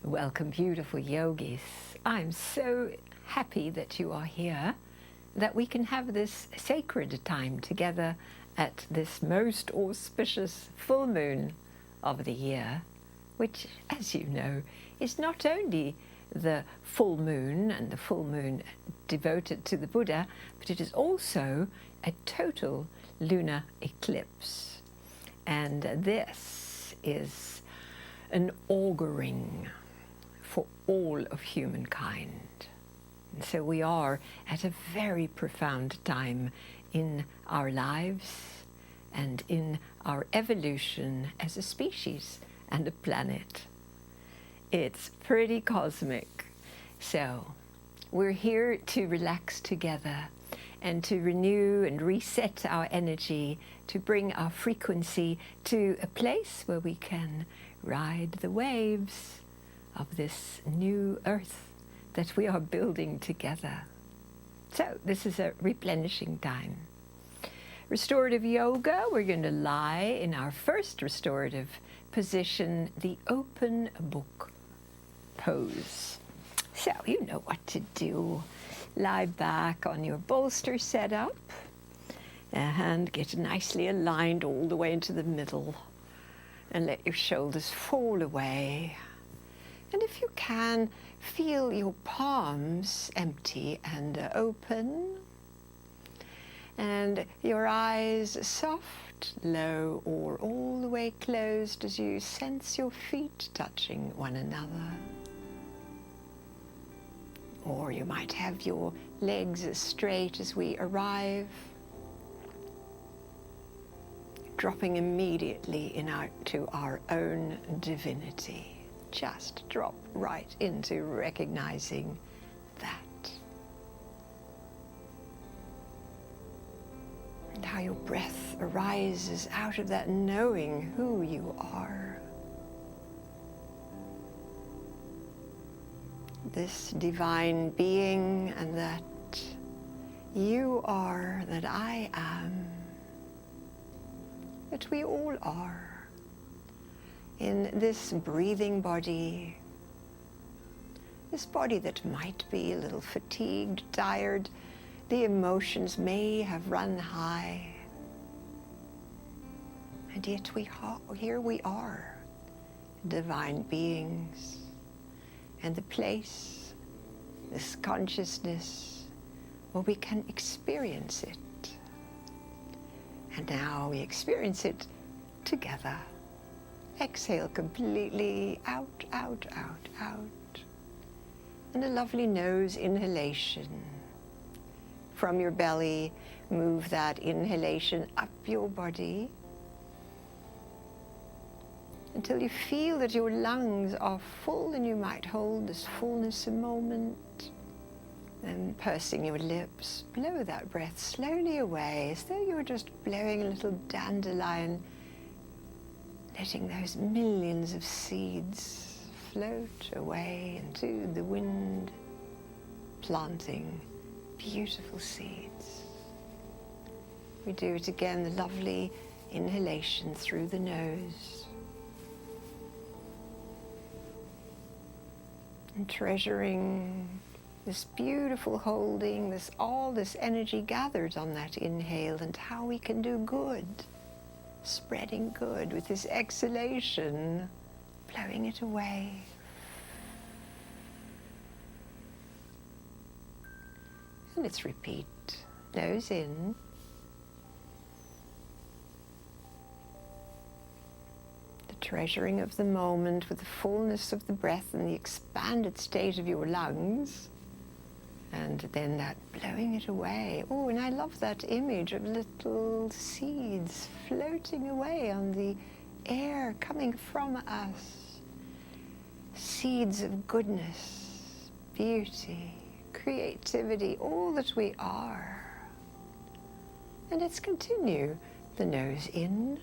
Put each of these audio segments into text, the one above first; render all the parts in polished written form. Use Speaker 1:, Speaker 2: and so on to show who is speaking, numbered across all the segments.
Speaker 1: Welcome, beautiful yogis. I'm so happy that you are here, that we can have this sacred time together at this most auspicious full moon of the year, which, as you know, is not only the full moon and the full moon devoted to the Buddha, but it is also a total lunar eclipse. And this is an auguring for all of humankind. And so we are at a very profound time in our lives and in our evolution as a species and a planet. It's pretty cosmic. So we're here to relax together and to renew and reset our energy, to bring our frequency to a place where we can ride the waves of this new earth that we are building together. So this is a replenishing time. Restorative yoga, we're going to lie in our first restorative position, the open book pose. So you know what to do. Lie back on your bolster setup and get nicely aligned all the way into the middle, and let your shoulders fall away. And if you can, feel your palms empty and open, and your eyes soft, low, or all the way closed as you sense your feet touching one another. Or you might have your legs as straight as we arrive, dropping immediately into our own divinity. Just drop right into recognizing that. And how your breath arises out of that knowing who you are. This divine being, and that you are, that I am, that we all are. In this breathing body, this body that might be a little fatigued, tired, the emotions may have run high, and yet here we are, divine beings, and the place, this consciousness, where we can experience it. And now we experience it together. Exhale completely out, out, out, out. And a lovely nose inhalation. From your belly, move that inhalation up your body until you feel that your lungs are full, and you might hold this fullness a moment. Then pursing your lips, blow that breath slowly away as though you were just blowing a little dandelion, letting those millions of seeds float away into the wind, planting beautiful seeds. We do it again, the lovely inhalation through the nose. And treasuring this beautiful holding, all this energy gathered on that inhale, and how we can do good. Spreading good with this exhalation, blowing it away. And let's repeat. Nose in. The treasuring of the moment with the fullness of the breath and the expanded state of your lungs. And then that blowing it away. Oh, and I love that image of little seeds floating away on the air coming from us. Seeds of goodness, beauty, creativity, all that we are. And let's continue. The nose in.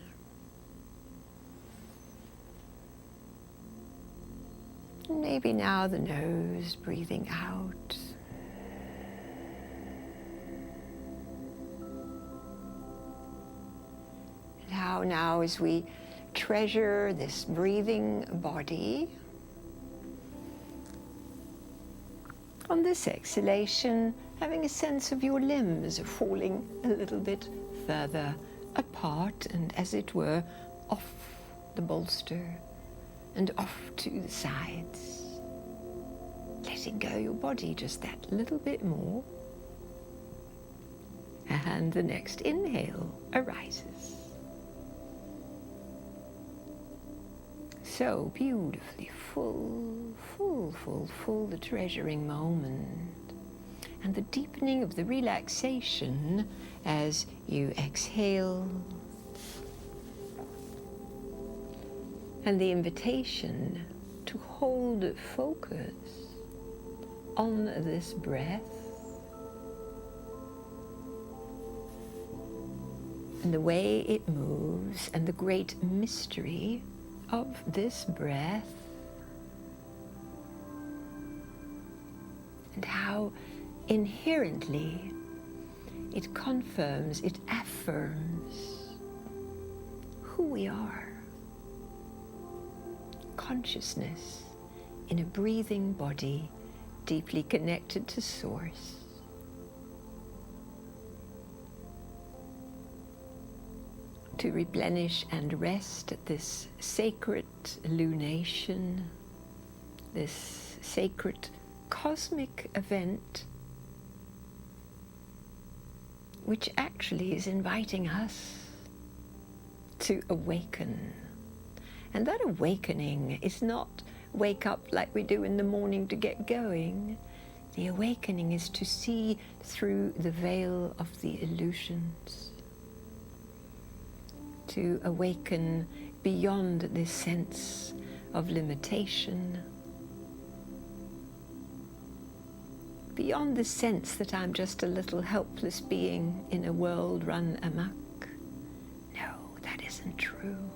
Speaker 1: And maybe now the nose breathing out. How now, as we treasure this breathing body, On this exhalation, having a sense of your limbs falling a little bit further apart and, as it were, off the bolster and off to the sides. Letting go your body just that little bit more. And the next inhale arises. So beautifully full, the treasuring moment. And the deepening of the relaxation as you exhale. And the invitation to hold focus on this breath and the way it moves and the great mystery of this breath and how inherently it confirms, it affirms who we are. Consciousness in a breathing body, deeply connected to Source. To replenish and rest at this sacred lunation, this sacred cosmic event, which actually is inviting us to awaken. And that awakening is not wake up like we do in the morning to get going. The awakening is to see through the veil of the illusions, to awaken beyond this sense of limitation, beyond the sense that I'm just a little helpless being in a world run amok. No, that isn't true.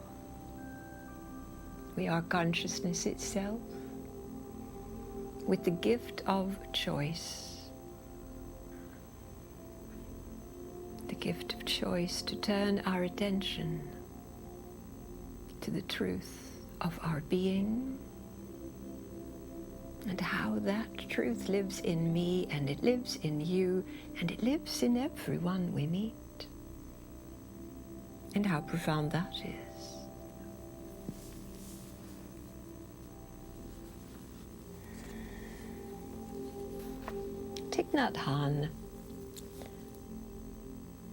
Speaker 1: We are consciousness itself, with the gift of choice. The gift of choice to turn our attention to the truth of our being and how that truth lives in me and it lives in you and it lives in everyone we meet. And how profound that is. Thich Nhat Hanh,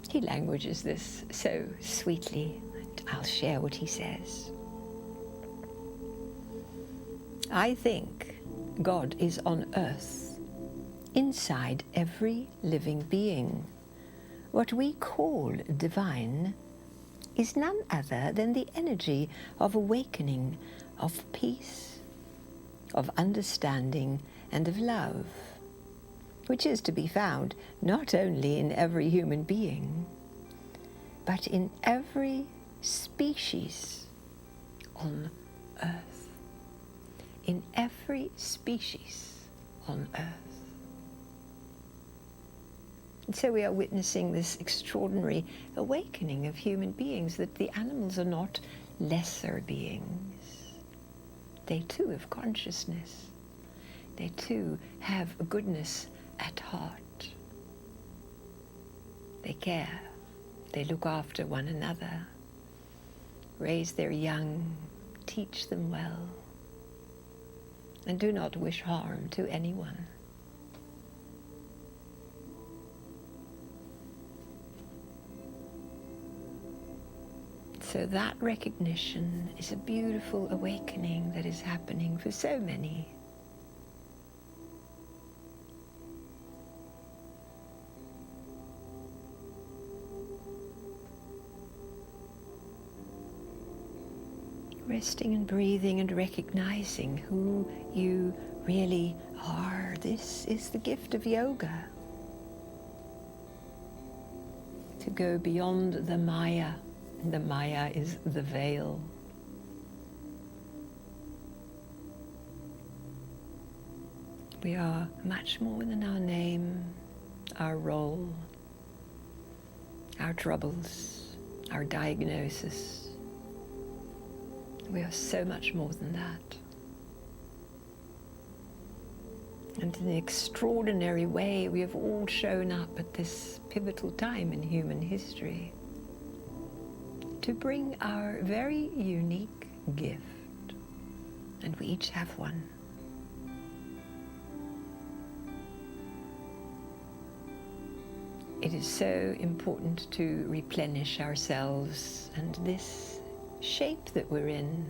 Speaker 1: he languages this so sweetly, and I'll share what he says. I think God is on earth, inside every living being. What we call divine is none other than the energy of awakening, of peace, of understanding, and of love, which is to be found not only in every human being, but in every species on earth. In every species on earth. And so we are witnessing this extraordinary awakening of human beings, that the animals are not lesser beings. They too have consciousness. They too have goodness at heart. They care, they look after one another, raise their young, teach them well, and do not wish harm to anyone. So that recognition is a beautiful awakening that is happening for so many. Resting and breathing and recognizing who you really are. This is the gift of yoga. To go beyond the Maya. The Maya is the veil. We are much more than our name, our role, our troubles, our diagnosis. We are so much more than that. And in an extraordinary way, we have all shown up at this pivotal time in human history to bring our very unique gift. And we each have one. It is so important to replenish ourselves, and this shape that we're in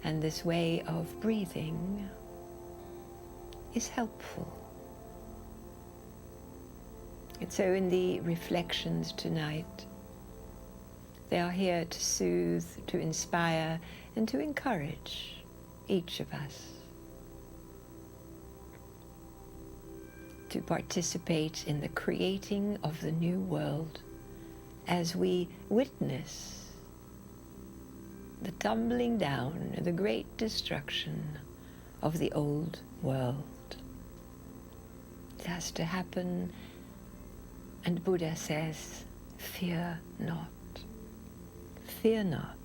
Speaker 1: and this way of breathing is helpful. And so in the reflections tonight, they are here to soothe, to inspire, and to encourage each of us to participate in the creating of the new world as we witness the tumbling down, the great destruction of the old world. It has to happen, and Buddha says, fear not. Fear not.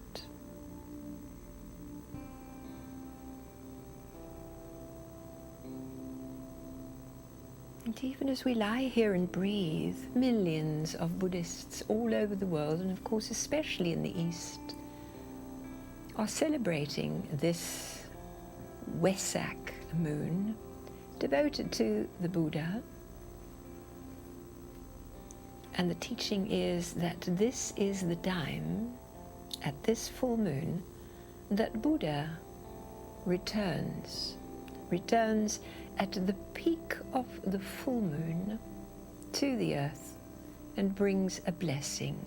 Speaker 1: And even as we lie here and breathe, millions of Buddhists all over the world, and of course especially in the East, are celebrating this Wesak moon devoted to the Buddha. And the teaching is that this is the time, at this full moon, that Buddha returns at the peak of the full moon to the earth and brings a blessing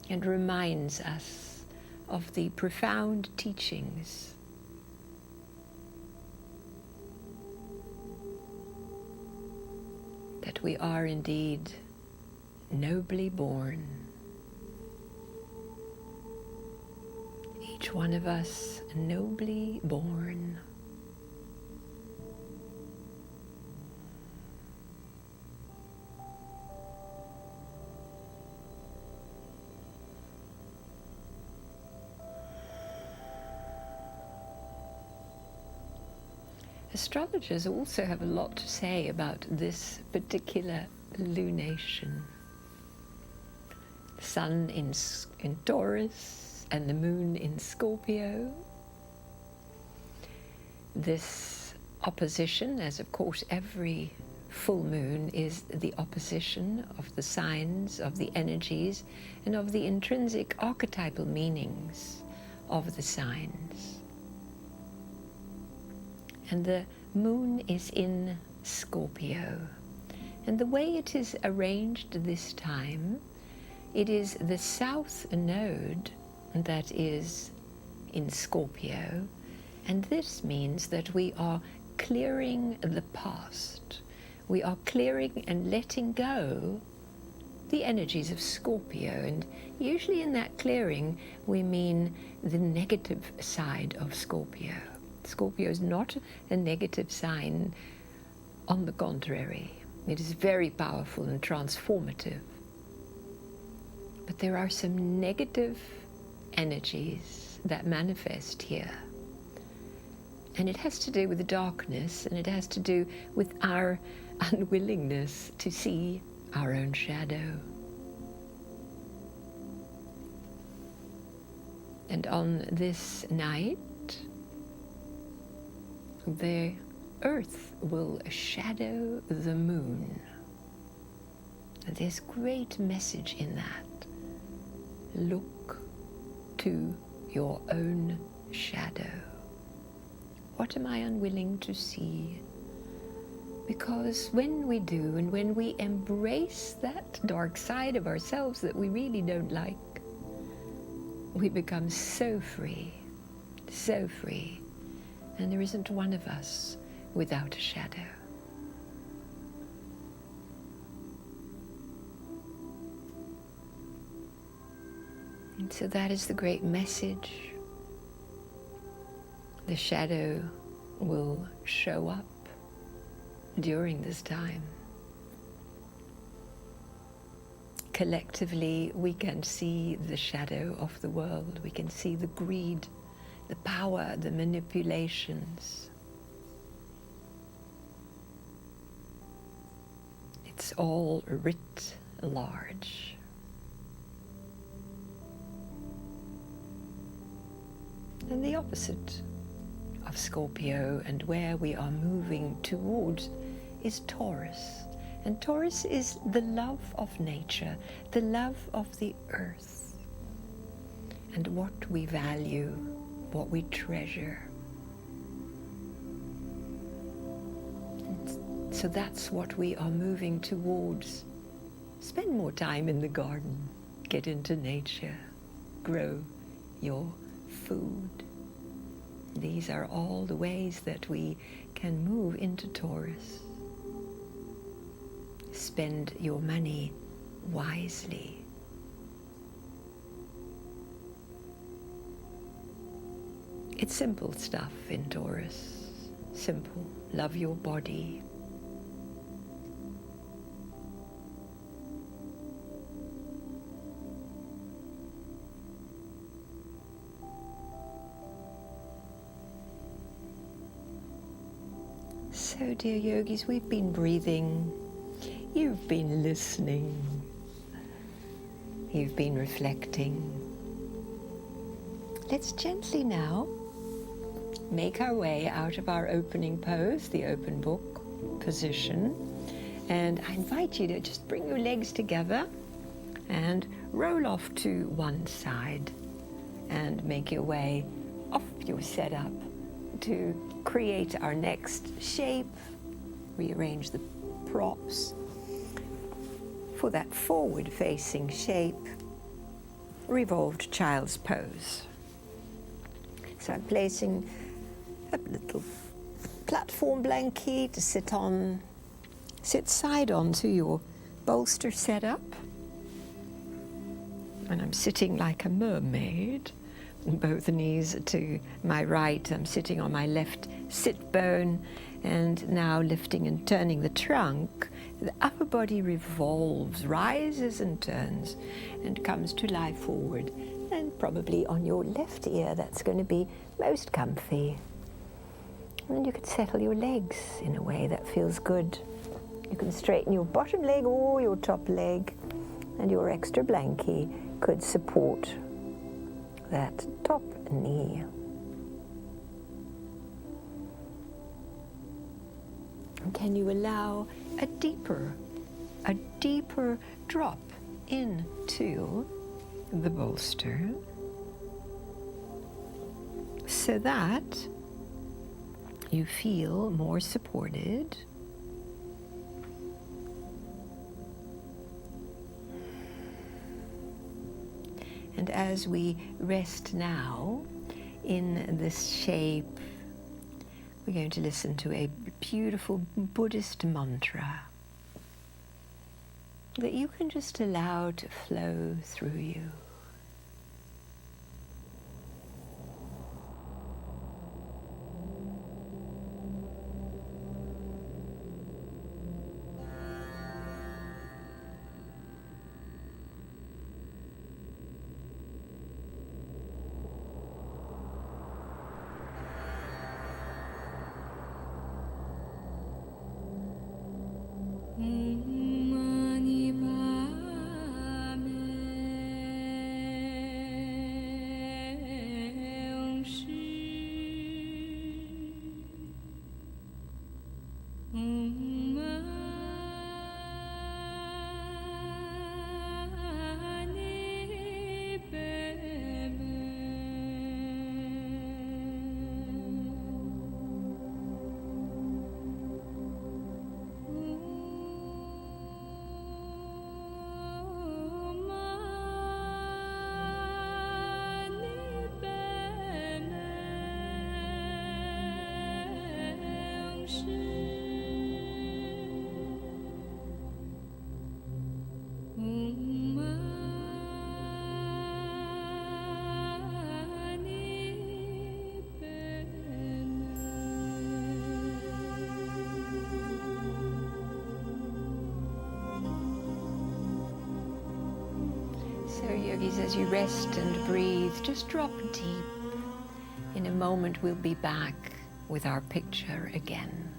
Speaker 1: and reminds us of the profound teachings that we are indeed nobly born. Each one of us nobly born. Astrologers also have a lot to say about this particular lunation. The sun in Taurus and the moon in Scorpio. This opposition, as of course every full moon is the opposition of the signs, of the energies, and of the intrinsic archetypal meanings of the signs. And the moon is in Scorpio. And the way it is arranged this time, it is the south node that is in Scorpio. And this means that we are clearing the past. We are clearing and letting go the energies of Scorpio. And usually in that clearing, we mean the negative side of Scorpio. Scorpio is not a negative sign. On the contrary, it is very powerful and transformative. But there are some negative energies that manifest here. And it has to do with the darkness, and it has to do with our unwillingness to see our own shadow. And on this night, the earth will shadow the moon. And there's great message in that. Look to your own shadow. What am I unwilling to see? Because when we do, and when we embrace that dark side of ourselves that we really don't like, we become so free, so free. And there isn't one of us without a shadow. And so that is the great message. The shadow will show up during this time. Collectively, we can see the shadow of the world. We can see the greed, the power, the manipulations. It's all writ large. And the opposite of Scorpio and where we are moving towards is Taurus. And Taurus is the love of nature, the love of the earth, and what we value, what we treasure. And so that's what we are moving towards. Spend more time in the garden, get into nature, grow your food. These are all the ways that we can move into Taurus. Spend your money wisely. It's simple stuff in Taurus. Simple. Love your body. So, dear yogis, we've been breathing. You've been listening. You've been reflecting. Let's gently now make our way out of our opening pose, the open book position. And I invite you to just bring your legs together and roll off to one side and make your way off your setup to create our next shape. Rearrange the props for that forward-facing shape, revolved child's pose. So I'm placing a little platform blanket to sit side on to your bolster setup. And I'm sitting like a mermaid, both knees to my right. I'm sitting on my left sit bone, and now lifting and turning the trunk. The upper body revolves, rises and turns, and comes to lie forward. And probably on your left ear, that's going to be most comfy. And then you can settle your legs in a way that feels good. You can straighten your bottom leg or your top leg, and your extra blankie could support that top knee. And can you allow a deeper drop into the bolster so that you feel more supported. And as we rest now in this shape, we're going to listen to a beautiful Buddhist mantra that you can just allow to flow through you. So yogis, as you rest and breathe, just drop deep. In a moment we'll be back with our picture again.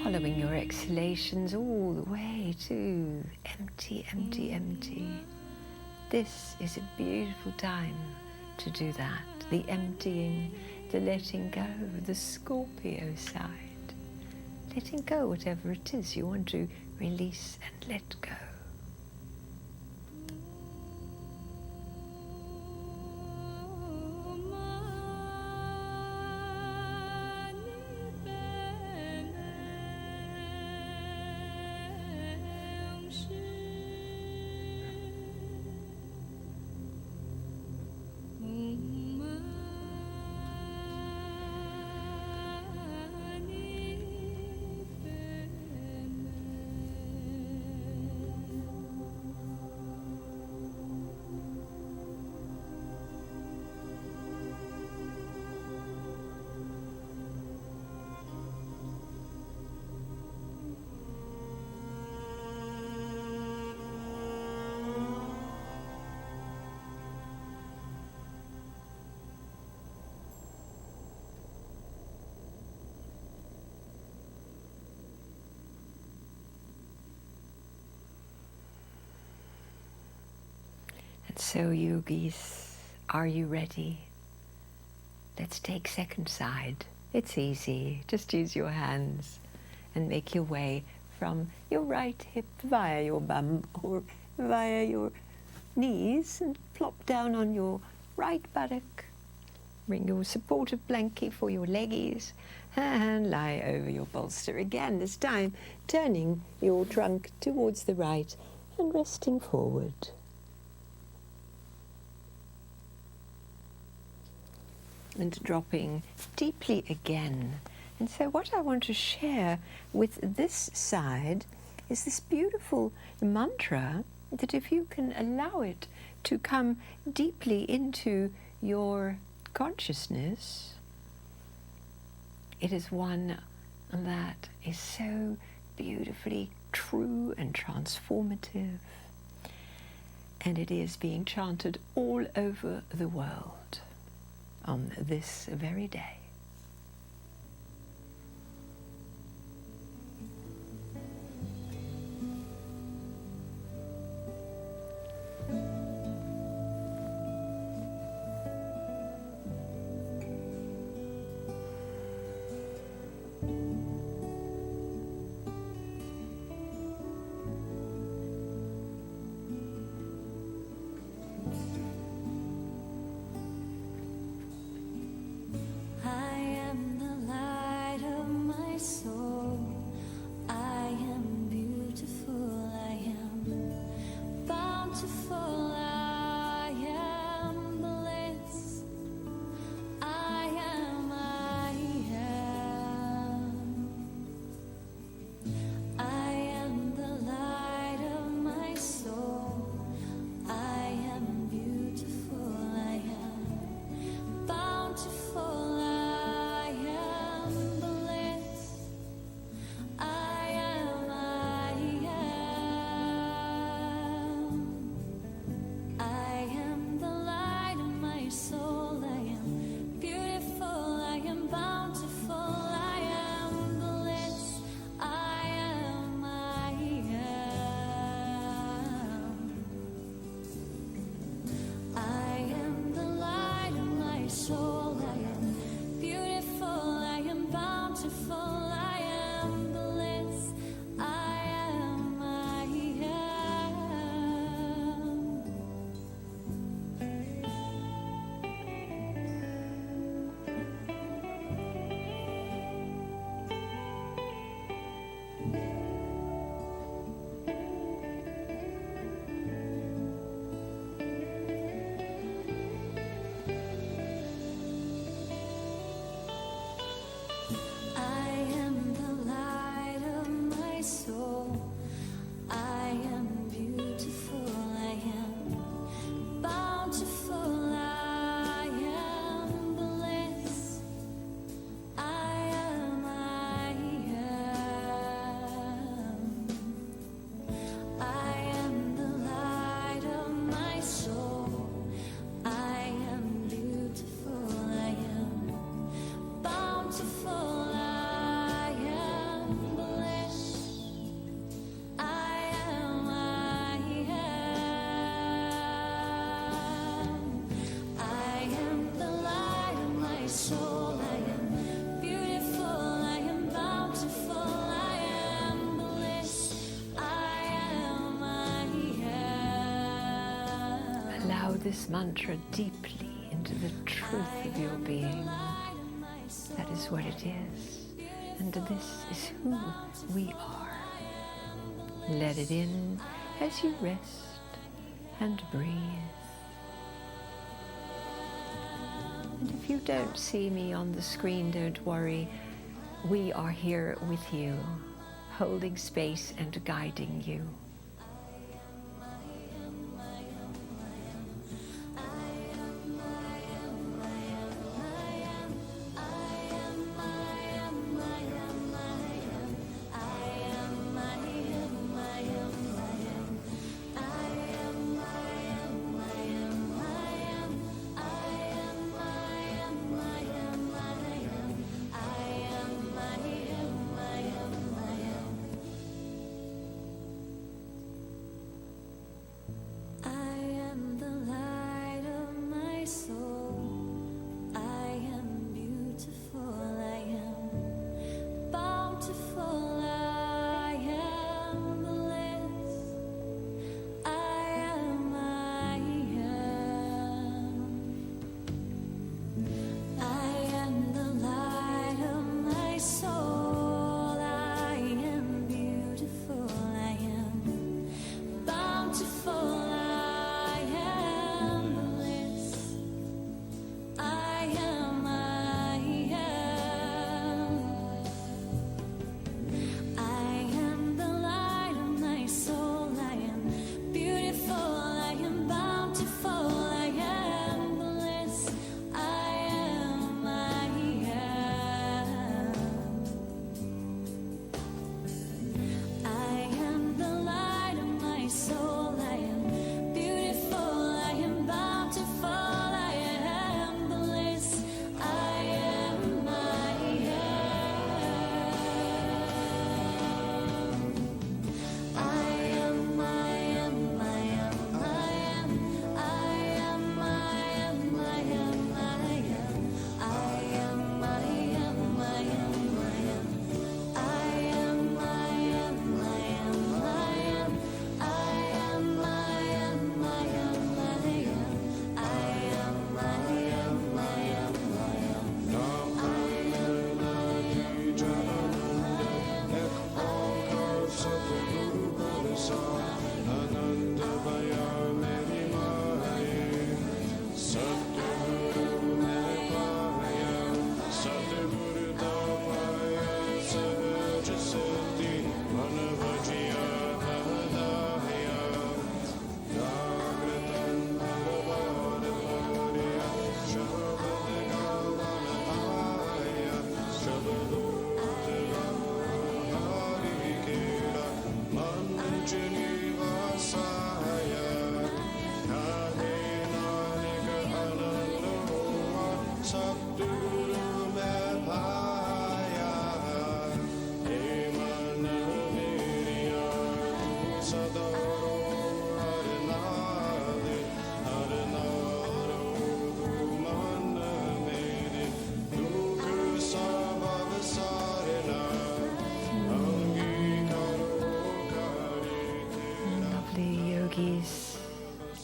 Speaker 1: following your exhalations all the way to empty, empty, empty. This is a beautiful time to do that. The emptying, the letting go, the Scorpio side. Letting go whatever it is you want to release and let go. And so, yogis, are you ready? Let's take second side. It's easy. Just use your hands and make your way from your right hip via your bum or via your knees and plop down on your right buttock. Bring your supportive blanket for your leggies and lie over your bolster again, this time turning your trunk towards the right and resting forward. And dropping deeply again. And so what I want to share with this side is this beautiful mantra that if you can allow it to come deeply into your consciousness, it is one that is so beautifully true and transformative. And it is being chanted all over the world on this very day. allow this mantra deeply into the truth of your being. That is what it is, and this is who we are. Let it in as you rest and breathe. And if you don't see me on the screen, don't worry. We are here with you, holding space and guiding you.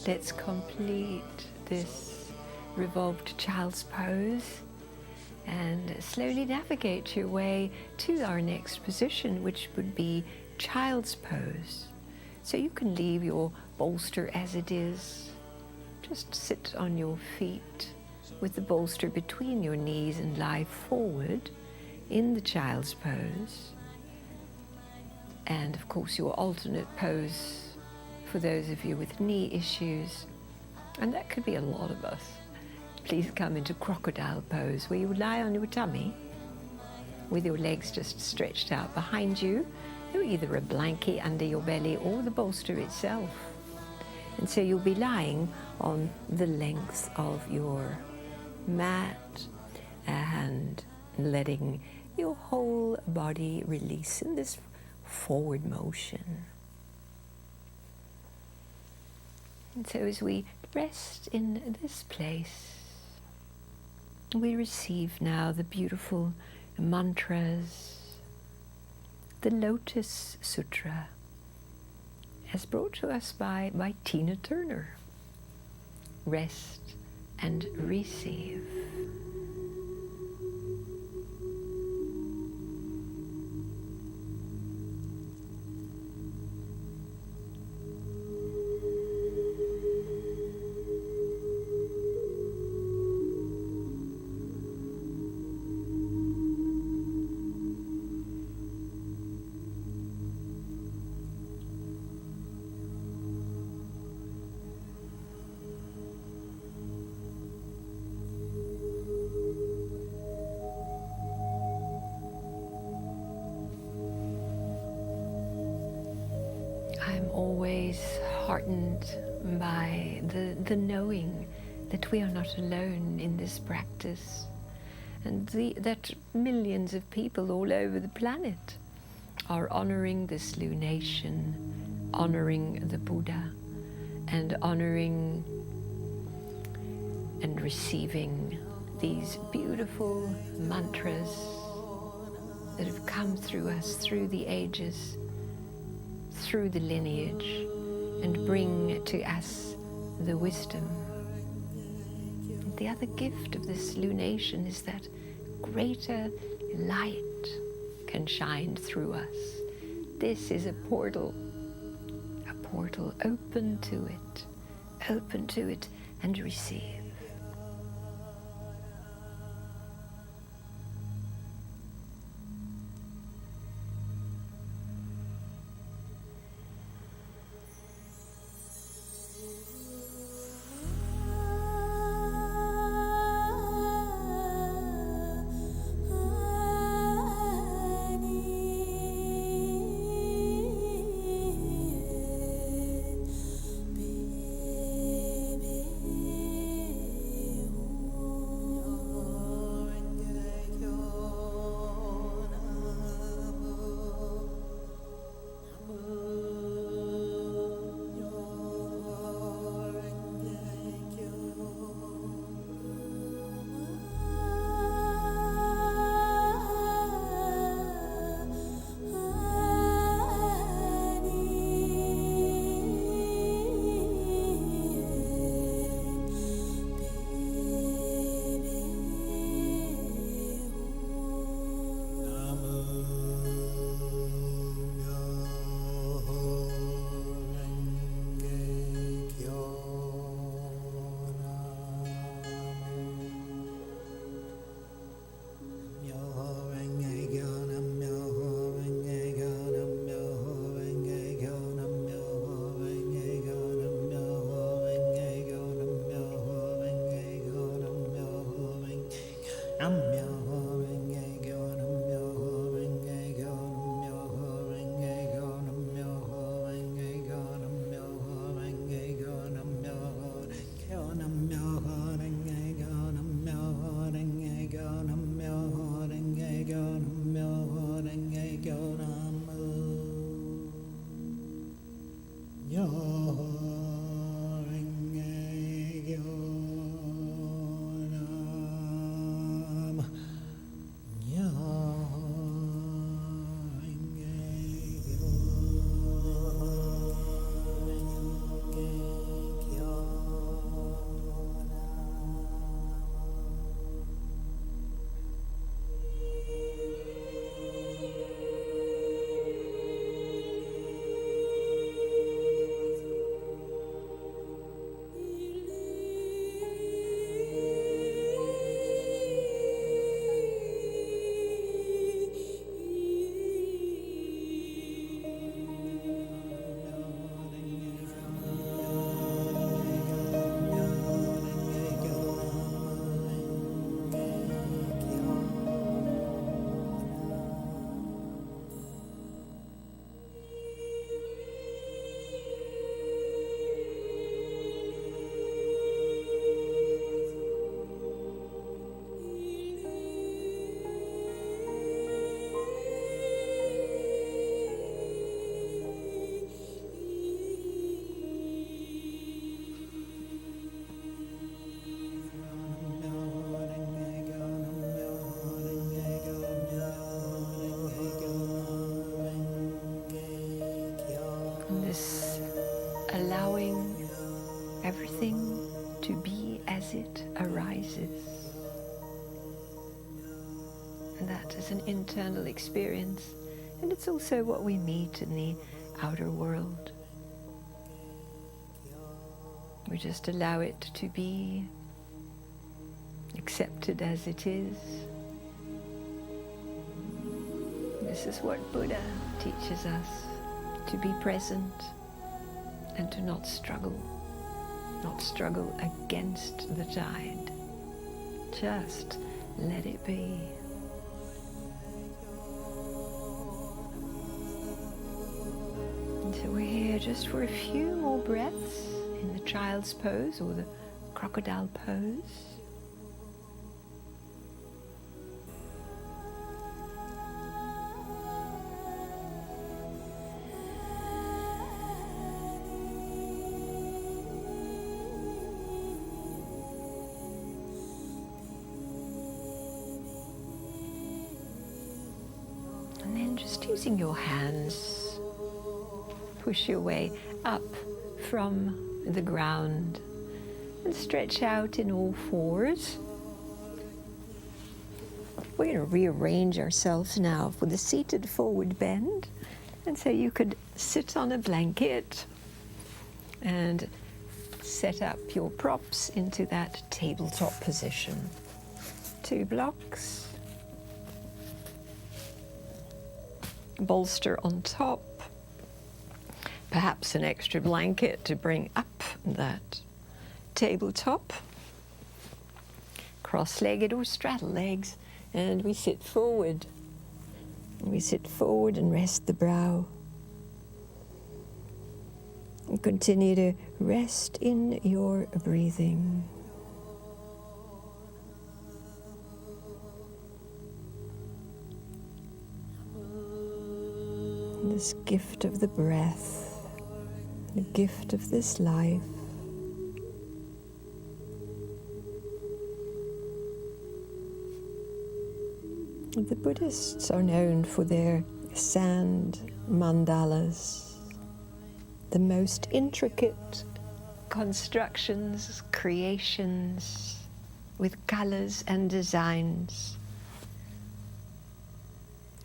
Speaker 1: Let's complete this revolved child's pose and slowly navigate your way to our next position, which would be child's pose. So you can leave your bolster as it is. Just sit on your feet with the bolster between your knees and lie forward in the child's pose. And of course your alternate pose for those of you with knee issues, and that could be a lot of us. Please come into crocodile pose, where you lie on your tummy with your legs just stretched out behind you, or either a blankie under your belly or the bolster itself. And so you'll be lying on the length of your mat and letting your whole body release in this forward motion. And so as we rest in this place, we receive now the beautiful mantras, the Lotus Sutra, as brought to us by Tina Turner. rest and receive. I'm always heartened by the knowing that we are not alone in this practice, and that millions of people all over the planet are honoring this lunation, honoring the Buddha, and honoring and receiving these beautiful mantras that have come through us through the ages, through the lineage, and bring to us the wisdom. And the other gift of this lunation is that greater light can shine through us. This is a portal open to it and receive. Allowing everything to be as it arises. And that is an internal experience, and it's also what we meet in the outer world. We just allow it to be accepted as it is. This is what Buddha teaches us, to be present and to not struggle against the tide. Just let it be. And so we're here just for a few more breaths in the child's pose or the crocodile pose. And then just using your hands, push your way up from the ground and stretch out in all fours. We're going to rearrange ourselves now for the seated forward bend. And so you could sit on a blanket and set up your props into that tabletop position. 2 blocks. Bolster on top. Perhaps an extra blanket to bring up that tabletop. Cross-legged or straddle legs. And we sit forward. We sit forward and rest the brow. And continue to rest in your breathing. This gift of the breath, the gift of this life. The Buddhists are known for their sand mandalas, the most intricate constructions, creations with colors and designs.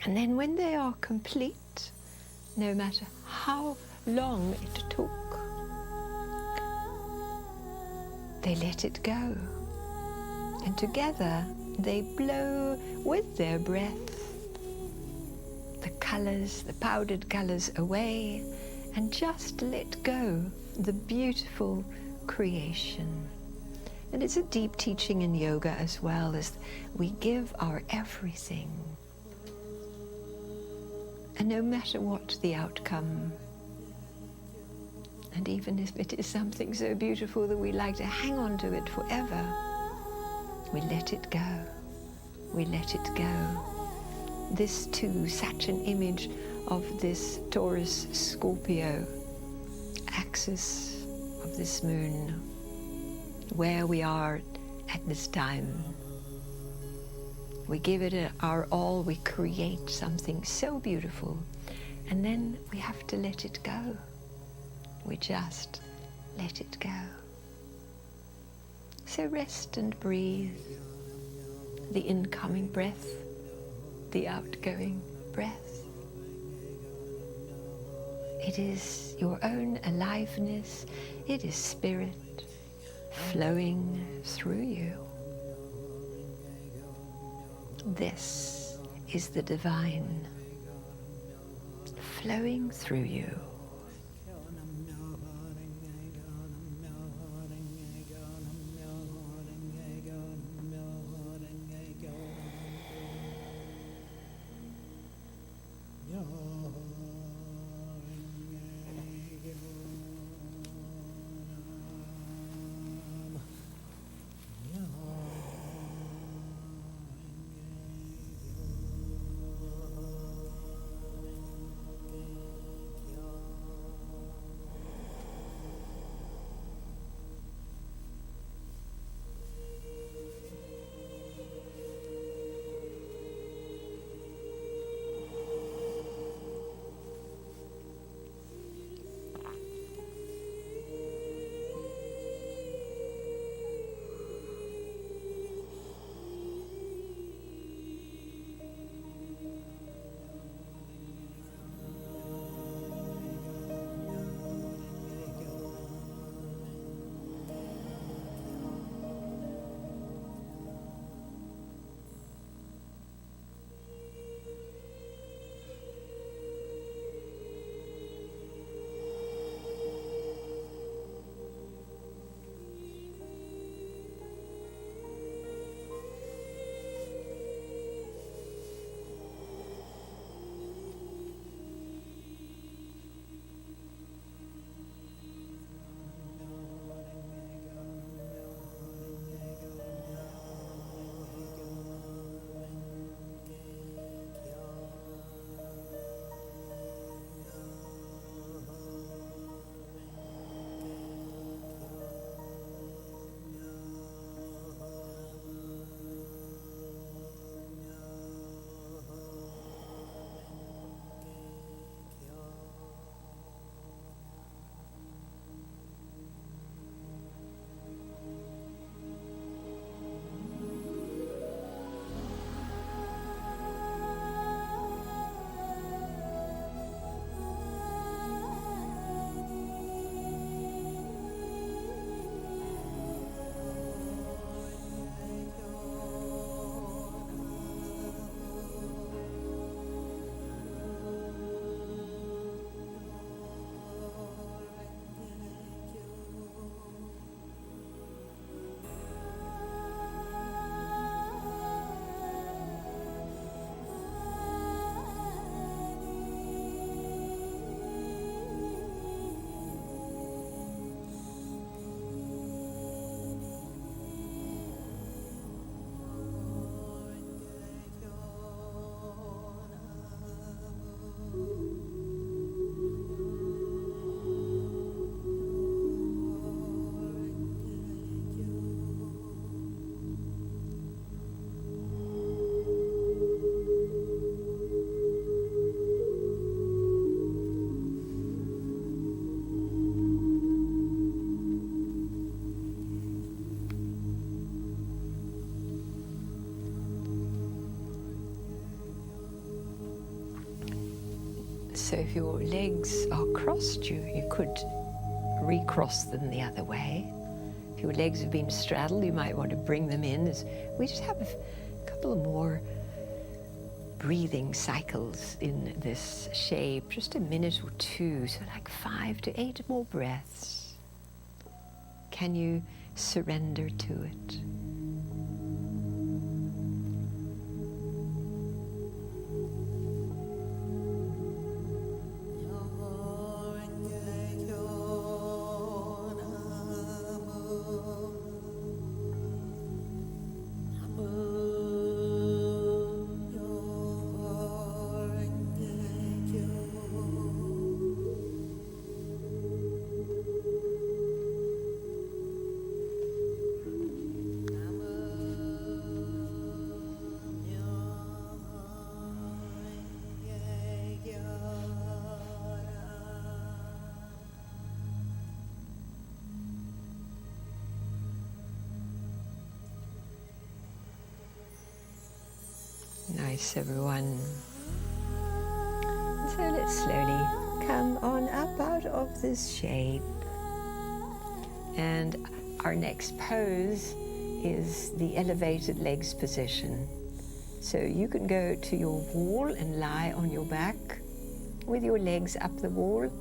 Speaker 1: And then when they are complete, no matter how long it took, they let it go. And together they blow with their breath the colors, the powdered colors away, and just let go the beautiful creation. And it's a deep teaching in yoga as well, as we give our everything. And no matter what the outcome, and even if it is something so beautiful that we like to hang on to it forever, we let it go. We let it go. This too, such an image of this Taurus-Scorpio axis of this moon, where we are at this time. We give it our all, we create something so beautiful, and then we have to let it go. We just let it go. So rest and breathe. The incoming breath, the outgoing breath. It is your own aliveness, it is spirit flowing through you. This is the divine flowing through you. So if your legs are crossed, you could recross them the other way. If your legs have been straddled, you might want to bring them in. As we just have a couple more breathing cycles in this shape, just a minute or two, so like 5 to 8 more breaths. Can you surrender to it? Nice, everyone. So let's slowly come on up out of this shape. And our next pose is the elevated legs position. So you can go to your wall and lie on your back with your legs up the wall,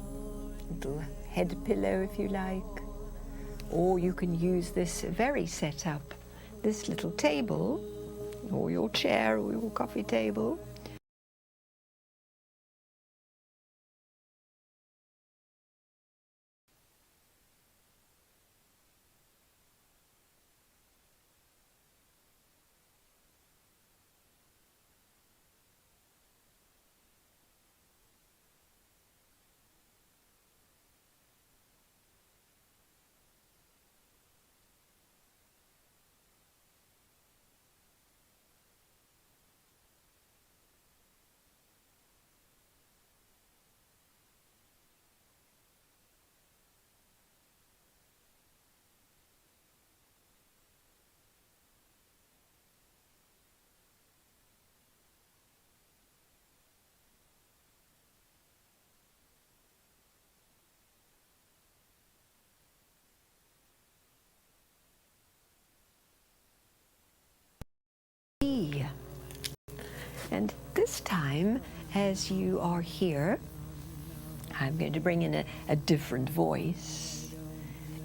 Speaker 1: little head pillow if you like. Or you can use this very setup, this little table, or your chair or your coffee table. And this time, as you are here, I'm going to bring in a different voice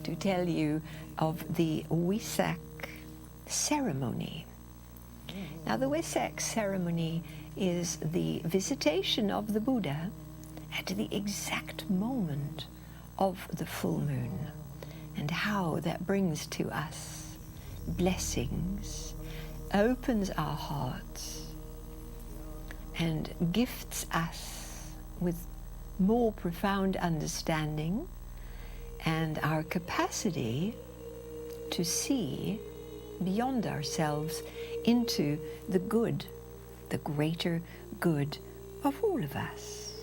Speaker 1: to tell you of the Wesak ceremony. Now, the Wesak ceremony is the visitation of the Buddha at the exact moment of the full moon, and how that brings to us blessings, opens our hearts, and gifts us with more profound understanding and our capacity to see beyond ourselves into the good, the greater good of all of us.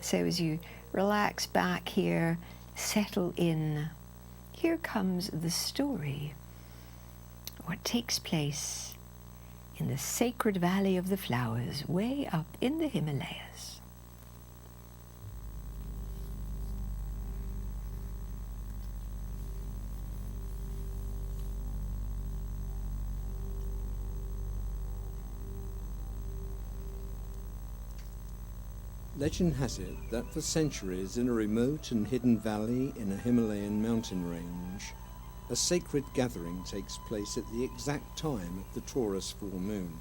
Speaker 1: So as you relax back here, settle in, here comes the story, what takes place in the sacred valley of the flowers, way up in the Himalayas.
Speaker 2: Legend has it that for centuries in a remote and hidden valley in a Himalayan mountain range, a sacred gathering takes place at the exact time of the Taurus full moon.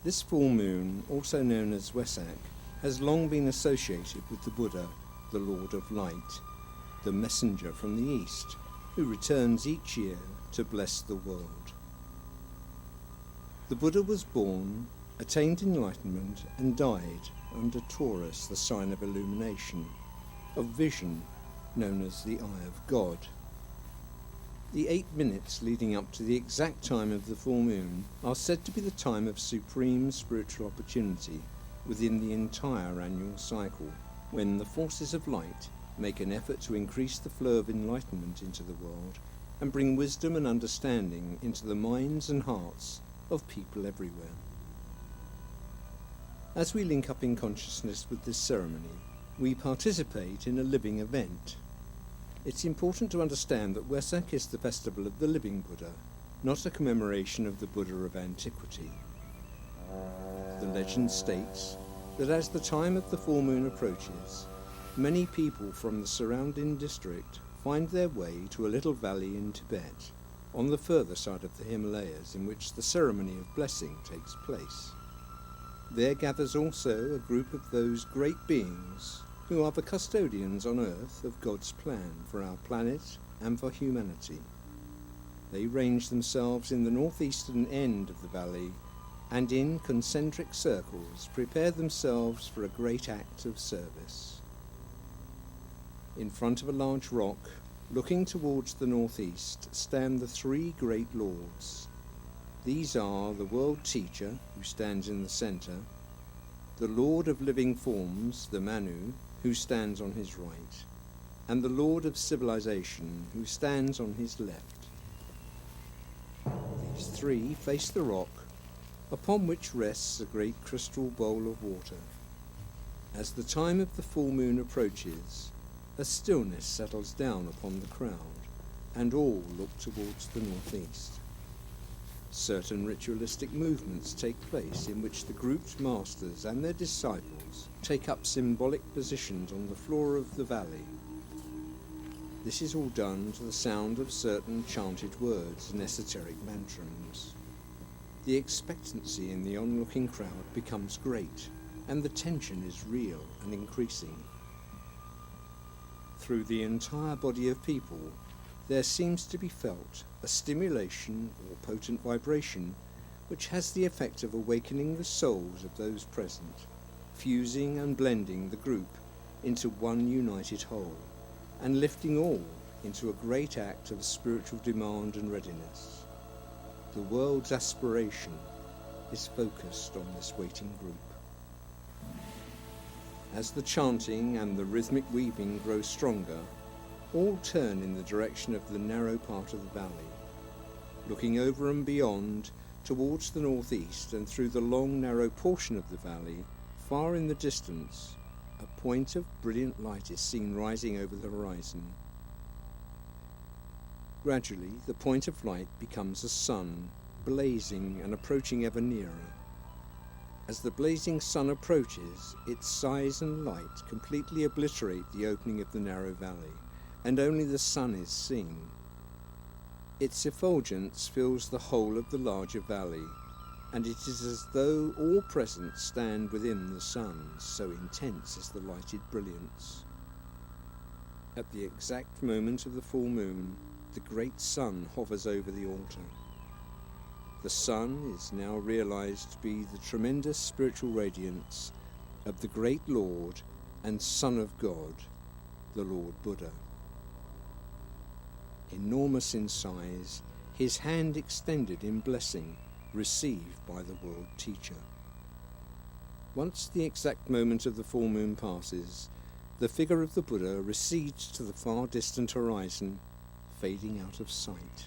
Speaker 2: This full moon, also known as Wesak, has long been associated with the Buddha, the Lord of Light, the messenger from the East, who returns each year to bless the world. The Buddha was born, attained enlightenment, and died under Taurus, the sign of illumination, of vision, known as the Eye of God. The 8 minutes leading up to the exact time of the full moon are said to be the time of supreme spiritual opportunity within the entire annual cycle, when the forces of light make an effort to increase the flow of enlightenment into the world and bring wisdom and understanding into the minds and hearts of people everywhere. As we link up in consciousness with this ceremony, we participate in a living event. It's important to understand that Wesak is the festival of the living Buddha, not a commemoration of the Buddha of antiquity. The legend states that as the time of the full moon approaches, many people from the surrounding district find their way to a little valley in Tibet, on the further side of the Himalayas, in which the ceremony of blessing takes place. There gathers also a group of those great beings who are the custodians on earth of God's plan for our planet and for humanity. They range themselves in the northeastern end of the valley and in concentric circles prepare themselves for a great act of service. In front of a large rock, looking towards the northeast, stand the three great lords. These are the world teacher, who stands in the centre, the Lord of living forms, the Manu, who stands on his right, and the Lord of civilization, who stands on his left. These three face the rock, upon which rests a great crystal bowl of water. As the time of the full moon approaches, a stillness settles down upon the crowd, and all look towards the northeast. Certain ritualistic movements take place in which the grouped masters and their disciples take up symbolic positions on the floor of the valley. This is all done to the sound of certain chanted words and esoteric mantras. The expectancy in the onlooking crowd becomes great, and the tension is real and increasing. Through the entire body of people, there seems to be felt a stimulation or potent vibration which has the effect of awakening the souls of those present, fusing and blending the group into one united whole, and lifting all into a great act of spiritual demand and readiness. The world's aspiration is focused on this waiting group. As the chanting and the rhythmic weaving grow stronger, all turn in the direction of the narrow part of the valley, looking over and beyond towards the northeast, and through the long narrow portion of the valley, far in the distance, a point of brilliant light is seen rising over the horizon. Gradually, the point of light becomes a sun, blazing and approaching ever nearer. As the blazing sun approaches, its size and light completely obliterate the opening of the narrow valley, and only the sun is seen. Its effulgence fills the whole of the larger valley, and it is as though all present stand within the sun, so intense is the lighted brilliance. At the exact moment of the full moon, the great sun hovers over the altar. The sun is now realized to be the tremendous spiritual radiance of the great Lord and Son of God, the Lord Buddha. Enormous in size, his hand extended in blessing, received by the world teacher. Once the exact moment of the full moon passes, the figure of the Buddha recedes to the far distant horizon, fading out of sight.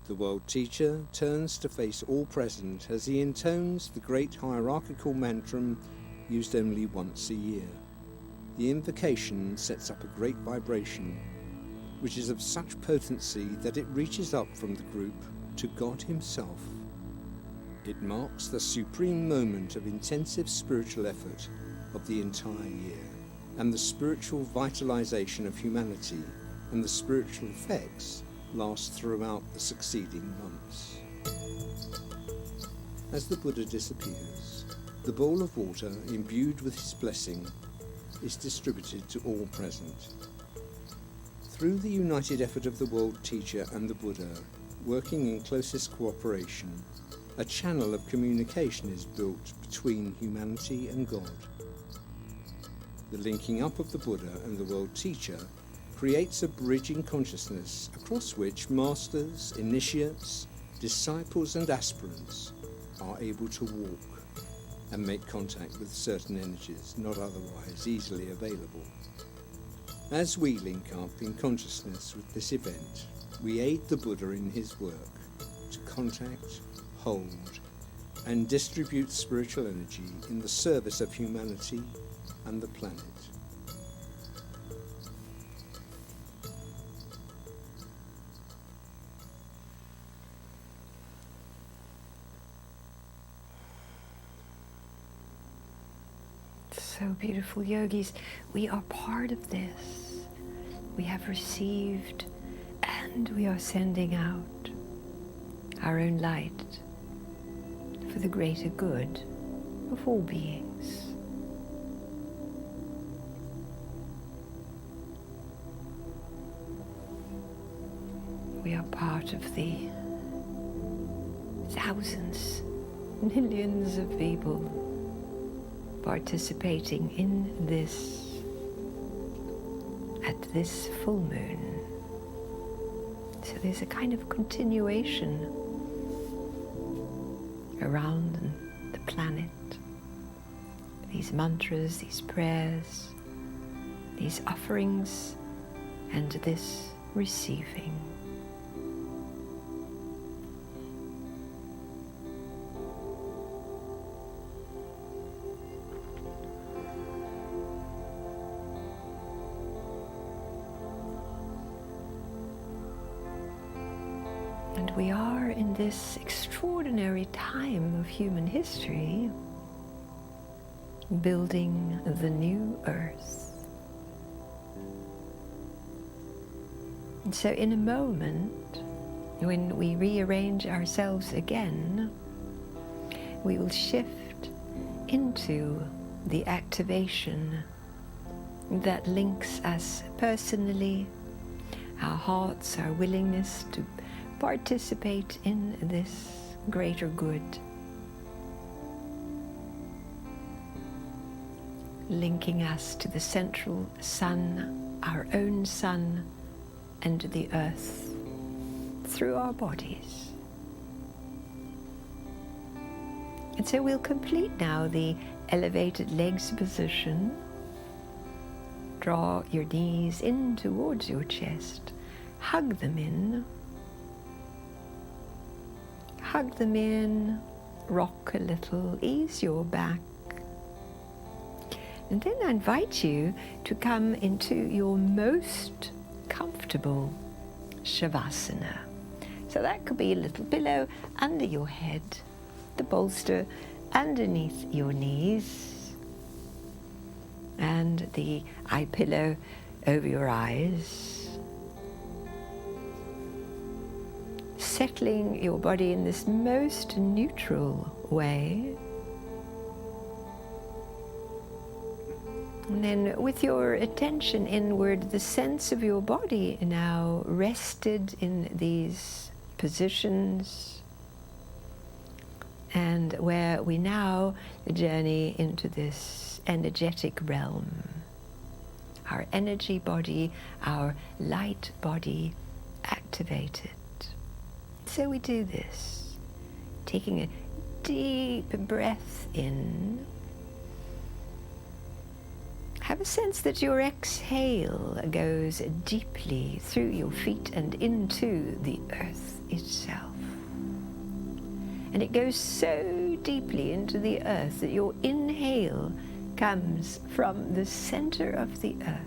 Speaker 2: The world teacher turns to face all present as he intones the great hierarchical mantra used only once a year. The invocation sets up a great vibration, which is of such potency that it reaches up from the group to God himself. It marks the supreme moment of intensive spiritual effort of the entire year, and the spiritual vitalization of humanity and the spiritual effects last throughout the succeeding months. As the Buddha disappears, the bowl of water imbued with his blessing is distributed to all present. Through the united effort of the world teacher and the Buddha, working in closest cooperation, a channel of communication is built between humanity and God. The linking up of the Buddha and the world teacher creates a bridge in consciousness across which masters, initiates, disciples and aspirants are able to walk and make contact with certain energies not otherwise easily available. As we link up in consciousness with this event, we aid the Buddha in his work to contact, hold and distribute spiritual energy in the service of humanity and the planet.
Speaker 1: So beautiful, yogis. We are part of this. We have received and we are sending out our own light for the greater good of all beings. We are part of the thousands, millions of people participating in this at this full moon. So there's a kind of continuation around the planet. These mantras, these prayers, these offerings, and this receiving. And we are in this extraordinary time of human history, building the new earth. And so in a moment, when we rearrange ourselves again, we will shift into the activation that links us personally, our hearts, our willingness to participate in this greater good, linking us to the central sun, our own sun, and the earth through our bodies. And so we'll complete now the elevated legs position. Draw your knees in towards your chest, hug them in. Hug them in, rock a little, ease your back. And then I invite you to come into your most comfortable Shavasana. So that could be a little pillow under your head, the bolster underneath your knees, and the eye pillow over your eyes. Settling your body in this most neutral way. And then with your attention inward, the sense of your body now rested in these positions, and where we now journey into this energetic realm. Our energy body, our light body activated. So we do this, taking a deep breath in. Have a sense that your exhale goes deeply through your feet and into the earth itself. And it goes so deeply into the earth that your inhale comes from the center of the earth.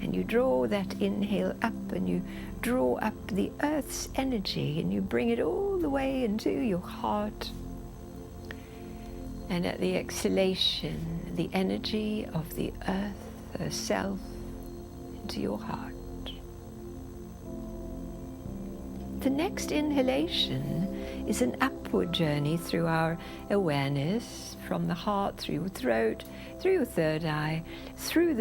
Speaker 1: And you draw that inhale up, and you draw up the earth's energy, and you bring it all the way into your heart. And at the exhalation, the energy of the earth herself into your heart. The next inhalation is an upward journey through our awareness, from the heart, through your throat, through your third eye, through the